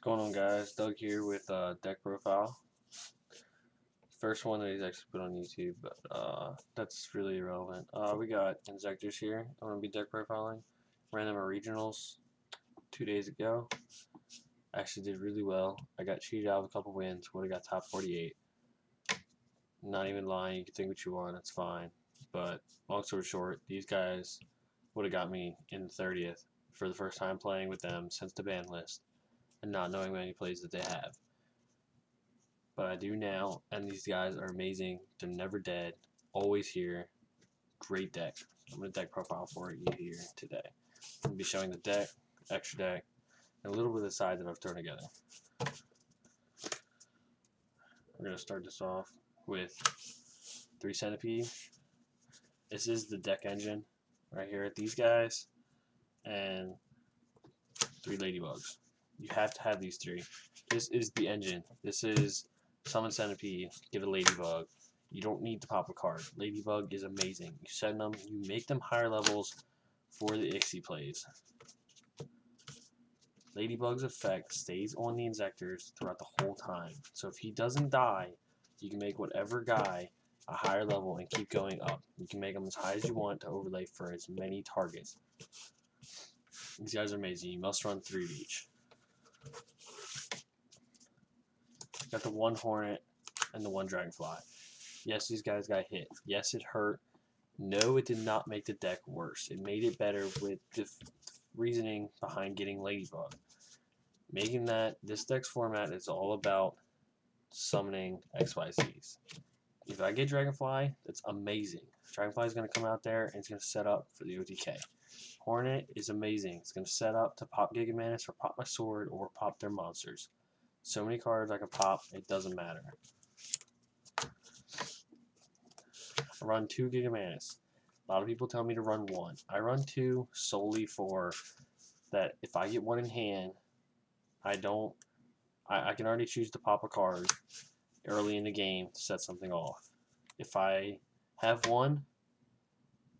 Going on, guys? Doug here with deck profile. First one that he's actually put on YouTube, but that's really irrelevant. We got Inzektors here. I'm going to be deck profiling. Ran them at regionals 2 days ago. Actually did really well. I got cheated out of a couple wins. Would have got top 48. Not even lying. You can think what you want. That's fine. But long story short, these guys would have got me in 30th for the first time playing with them since the ban list, and not knowing many plays that they have. But I do now, and these guys are amazing. They're never dead, always here. Great deck. I'm going to deck profile for you here today. I'm going to be showing the deck, extra deck, and a little bit of the side that I've thrown together. We're going to start this off with 3 Centipede. This is the deck engine right here at these guys, and 3 Ladybugs. You have to have these 3. This is the engine. This is Summon Centipede, give a Ladybug. You don't need to pop a card. Ladybug is amazing. You send them, you make them higher levels for the Ixie plays. Ladybug's effect stays on the Inzektors throughout the whole time. So if he doesn't die, you can make whatever guy a higher level and keep going up. You can make them as high as you want to overlay for as many targets. These guys are amazing. You must run 3 of each. Got the 1 Hornet and the 1 Dragonfly. Yes, these guys got hit. Yes, it hurt. No, it did not make the deck worse. It made it better with the reasoning behind getting Ladybug. Making that, this deck's format is all about summoning XYZs. If I get Dragonfly, that's amazing. Dragonfly is going to come out there and it's going to set up for the OTK. Hornet is amazing. It's going to set up to pop Gigamantis or pop my sword or pop their monsters. So many cards I can pop, it doesn't matter. I run 2 Gigamantis. A lot of people tell me to run 1. I run 2 solely for that if I get 1 in hand, I can already choose to pop a card early in the game to set something off. If I have 1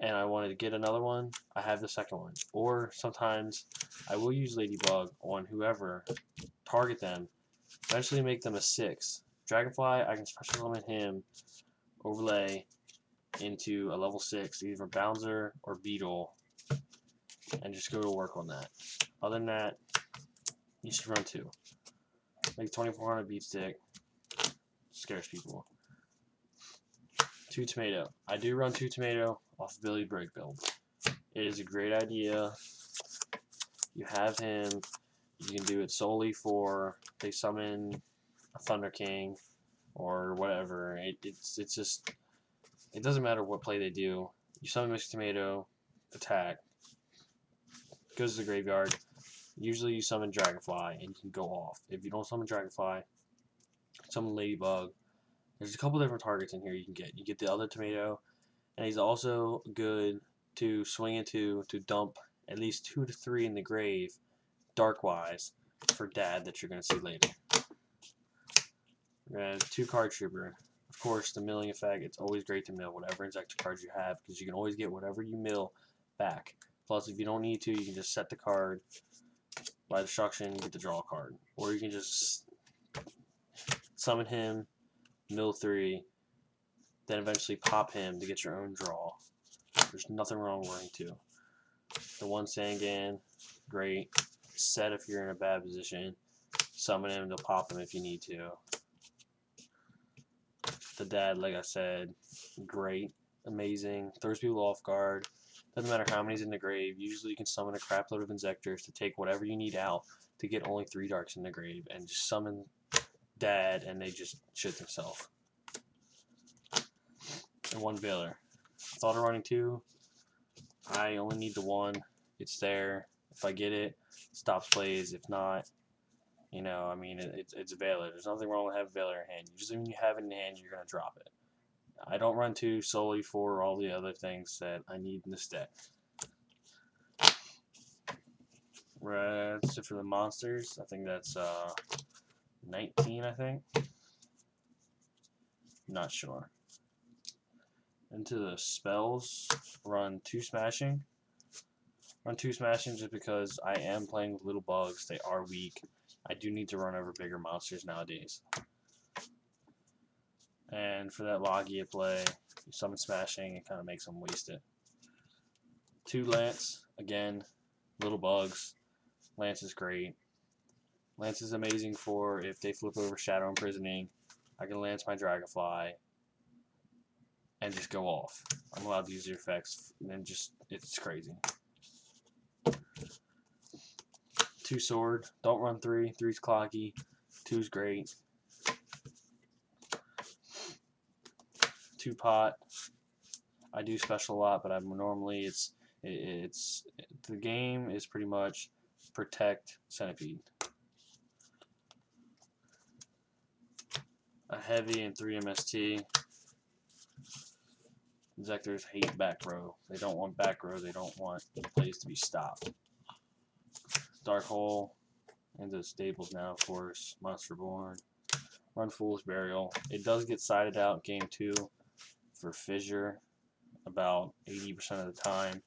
and I want to get another one, I have the second one. Or sometimes I will use Ladybug on whoever, target them, eventually make them a 6. Dragonfly, I can special summon him, overlay into a level 6, either Bouncer or Beetle, and just go to work on that. Other than that, you should run 2. Make 2400 beat stick. Scares people. 2 Tomato. I do run 2 Tomato off Billy Break build. It is a great idea. You have him. You can do it solely for they summon a Thunder King or whatever. It's just, it doesn't matter what play they do. You summon Mixed Tomato, attack, goes to the graveyard. Usually you summon Dragonfly and you can go off. If you don't summon Dragonfly, summon Ladybug. There's a couple different targets in here you can get. You get the other Tomato, and he's also good to swing into to dump at least 2 to 3 in the grave, Darkwise, for Dad that you're going to see later. We're going to have 2 Card Trooper. Of course, the milling effect, it's always great to mill whatever Inzektor cards you have, because you can always get whatever you mill back. Plus, if you don't need to, you can just set the card by destruction and get the draw card. Or you can just summon him, mill 3, then eventually pop him to get your own draw. There's nothing wrong with running 2. The 1 Sangan, great. Set if you're in a bad position. Summon him to pop him if you need to. The Dad, like I said, great, amazing. Throws people off guard. Doesn't matter how many's in the grave. Usually you can summon a crap load of Inzektors to take whatever you need out to get only 3 darks in the grave and just summon Dad and they just shit themselves. And 1 Veiler. I thought of running 2. I only need the 1. It's there. If I get it, stops plays. If not, you know, I mean, it's a Veiler. There's nothing wrong with having a Veiler in hand. Usually when you have it in hand, you're going to drop it. I don't run 2 solely for all the other things that I need in this deck. That's it for the monsters. I think that's 19, I think. Not sure. Into the spells, run 2 Smashing. Run 2 Smashing just because I am playing with little bugs. They are weak. I do need to run over bigger monsters nowadays. And for that Logia play, you summon Smashing, it kind of makes them waste it. 2 Lance, again, little bugs. Lance is great. Lance is amazing for if they flip over Shadow Imprisoning. I can Lance my Dragonfly and just go off. I'm allowed to use the effects, and then just, it's crazy. 2 Sword, don't run 3. 3's clocky, 2's great. 2 Pot, I do special a lot, but I'm normally the game is pretty much protect Centipede. A Heavy and 3 MST. Inzektors hate back row. They don't want back row. They don't want plays to be stopped. Dark Hole into the stables now, of course. Monster Born. Run Foolish Burial. It does get sided out game 2 for Fissure about 80% of the time.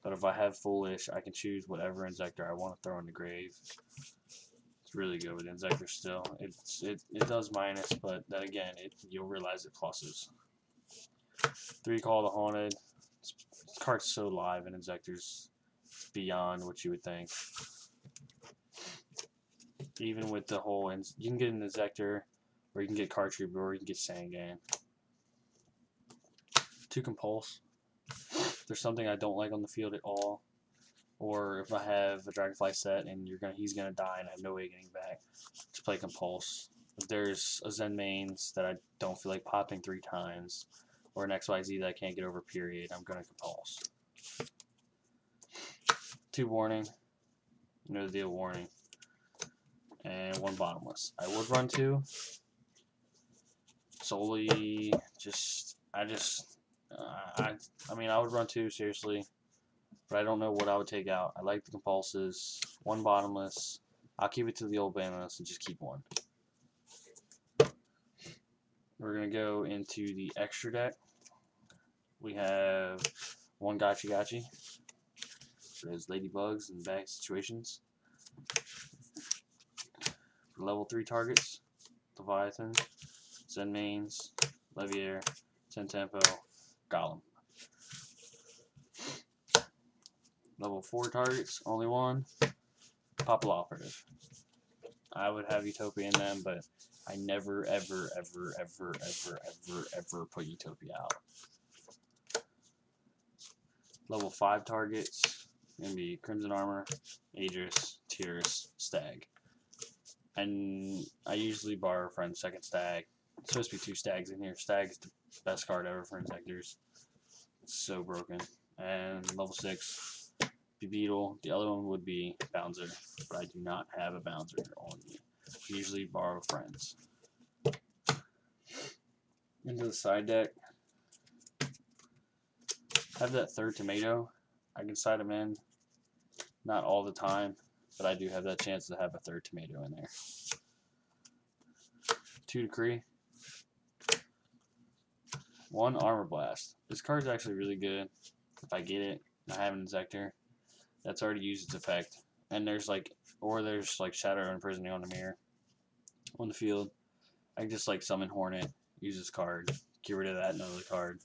But if I have Foolish, I can choose whatever Inzektor I want to throw in the grave. It's really good with Inzektor still. It does minus, but then again, you'll realize it pluses. 3 Call the Haunted. This card's so live in Inzektors, beyond what you would think. Even with the whole, you can get an Inzektor, or you can get Card Trooper, or you can get Sangan. 2 Compulse. There's something I don't like on the field at all, or if I have a Dragonfly set and he's gonna die and I have no way of getting back, just play Compulse. If there's a Zen mains that I don't feel like popping 3 times, or an XYZ that I can't get over period, I'm gonna Compulse. 2 Warning, you know the deal, Warning, and 1 Bottomless. I would run 2 solely. I mean, I would run 2 seriously, but I don't know what I would take out. I like the Compulses. 1 Bottomless. I'll keep it to the old Bottomless and just keep 1. We're gonna go into the extra deck. We have 1 Gotchi Gotchi for those ladybugs and bad situations. For level 3 targets, Leviathan, Zen mains, Leviair, 10 Tempo, Golem. Level 4 targets, only 1, Popple Operative. I would have Utopia in them, but I never, ever, ever, ever, ever, ever, ever put Utopia out. Level 5 targets, going to be Crimson Armor, Aegis, Tears, Stag. And I usually borrow a friend's second Stag. It's supposed to be 2 Stags in here. Stag is the best card ever for Inzektors. It's so broken. And level 6, be Beetle. The other one would be Bouncer, but I do not have a Bouncer on me. I usually borrow friends. Into the side deck. Have that 3rd Tomato. I can side him in. Not all the time, but I do have that chance to have a 3rd Tomato in there. 2 Decree. 1 Armor Blast. This card's actually really good. If I get it, and I have an Inzektor that's already used its effect. And there's like Shadow Imprisoning on the mirror. On the field, I can just summon Hornet, use this card, get rid of that another card.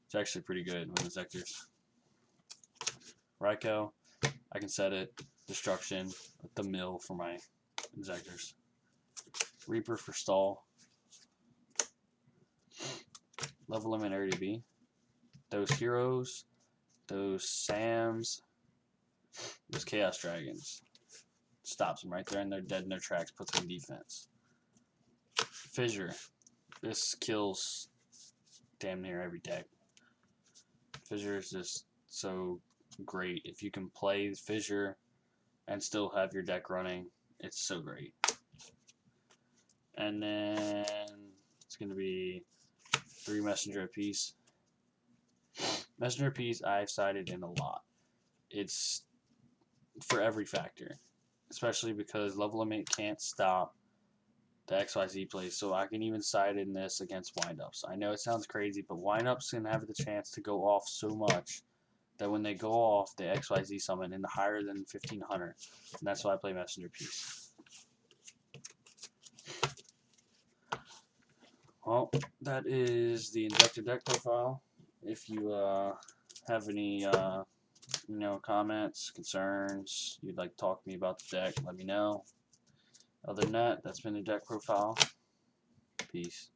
It's actually pretty good with Inzektors. Raikou, I can set it. Destruction with the mill for my Inzektors. Reaper for stall. Level limit area B. Those heroes, those Sams, those Chaos Dragons. Stops them right there, and they're dead in their tracks, puts them in defense. Fissure. This kills damn near every deck. Fissure is just so great. If you can play Fissure and still have your deck running, it's so great. And then it's going to be 3 Messenger apiece. Messenger apiece I've sided in a lot. It's for every factor, especially because level limit can't stop the XYZ plays, so I can even side in this against windups. I know it sounds crazy, but windups can have the chance to go off so much that when they go off, the XYZ summon in the higher than 1500, and that's why I play Messenger apiece. Well, that is the Inzektor deck profile. If you have any comments, concerns, you'd like to talk to me about the deck, let me know. Other than that, that's been the deck profile. Peace.